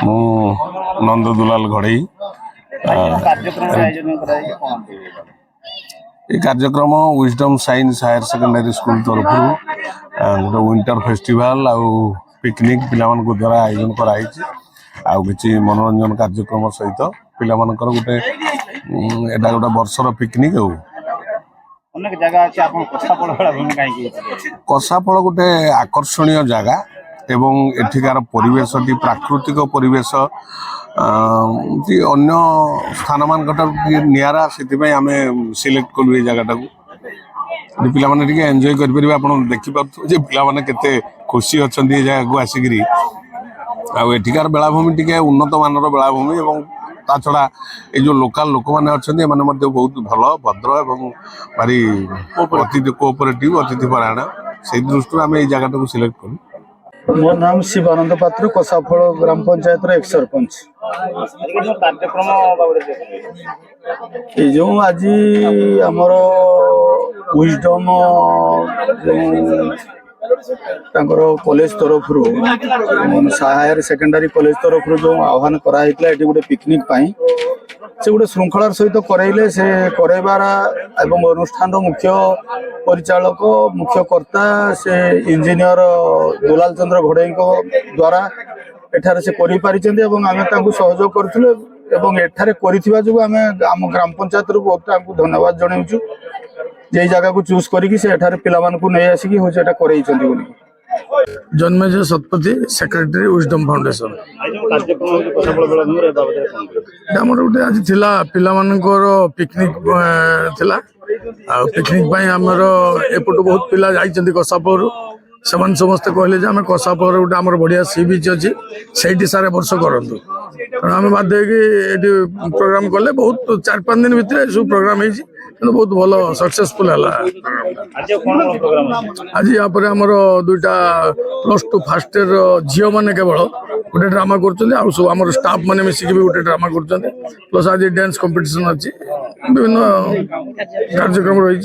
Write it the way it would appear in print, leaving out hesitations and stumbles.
मु नंददुलाल घड़ई ये कार्यक्रम wisdom science higher secondary school तरफ गोटे विंटर फेस्टिवल आउ पिकनिक पिला द्वारा आयोजन कराई कि मनोरंजन कार्यक्रम सहित पिला गोटे एटा गोटे वर्षर पिकनिक कसाफल गोटे आकर्षणीय जगह एवं एठिकार परिवेश प्राकृतिक परिवेश अन्य स्थान मान निरा से आम सिलेक्ट कलु ये जगह टाक पे एंजॉय करें आप देखिपे पे केते खुशी अच्छा ये जगह को आसिक आठिकार बेलाभूमि टी उन्नत मानर बेलाभूमि और ता छड़ा ये जो लोकल लोक मैंने अच्छा बहुत भल भद्र एवं भारी अतिथि कोऑपरेटिव अतिथि परायण से दृष्टि आम ये जगह सिलेक्ट करूँ। मोर नाम शिवानंद पात्र कसाफल ग्राम पंचायत रो एक्स सरपंच जो आज आमर विजडम कॉलेज तरफ हायर सेकेंडरी कॉलेज तरफ जो आह्वान कराई गोटे पिकनिक से गोटे श्रृंखलार सहित करइले से करबार एवं अनुष्ठान मुख्य परिचालक मुख्य कर्ता से इंजीनियर दुलाल चंद्र घड़ई द्वारा एठार से करि पारिचंदी एवं आमे तांकु सहयोग करथिले एवं एठारे करिथिबा जो आमे आम ग्राम पंचायत रो बहुत तांकु धन्यवाद जणाउछु जे जगह को चूज करिकि से एठारे पिला मानकु नै आसिकि हो सेटा करैचंदी बोली। Janmejay Satapathy secretary wisdom foundation आमर गोटे आज थिला पिला मानकर पिकनिक थिला आ पिकनिक पई हमर एपटो बहुत पिला जाइचंदी कसापुर सेमान समस्त कहले जे आमे कसापुर गोटे आमर बढ़िया सी बीच अछि सेठी सारे वर्ष करंतु कारण आमे बाध्य कि एटी प्रोग्राम कले बहुत 4-5 दिन भितर सब प्रोग्राम हेछि बहुत भल सक्सेसफुल है। आज यहाँ पर आमर दुईटा +2 फास्ट इयर झील मैंने केवल गोटे ड्रामा कर सब आम स्टाफ मैंने मिसिक भी गोटे ड्रामा कर प्लस आज डांस कंपटीशन अच्छी विभिन्न कार्यक्रम रही।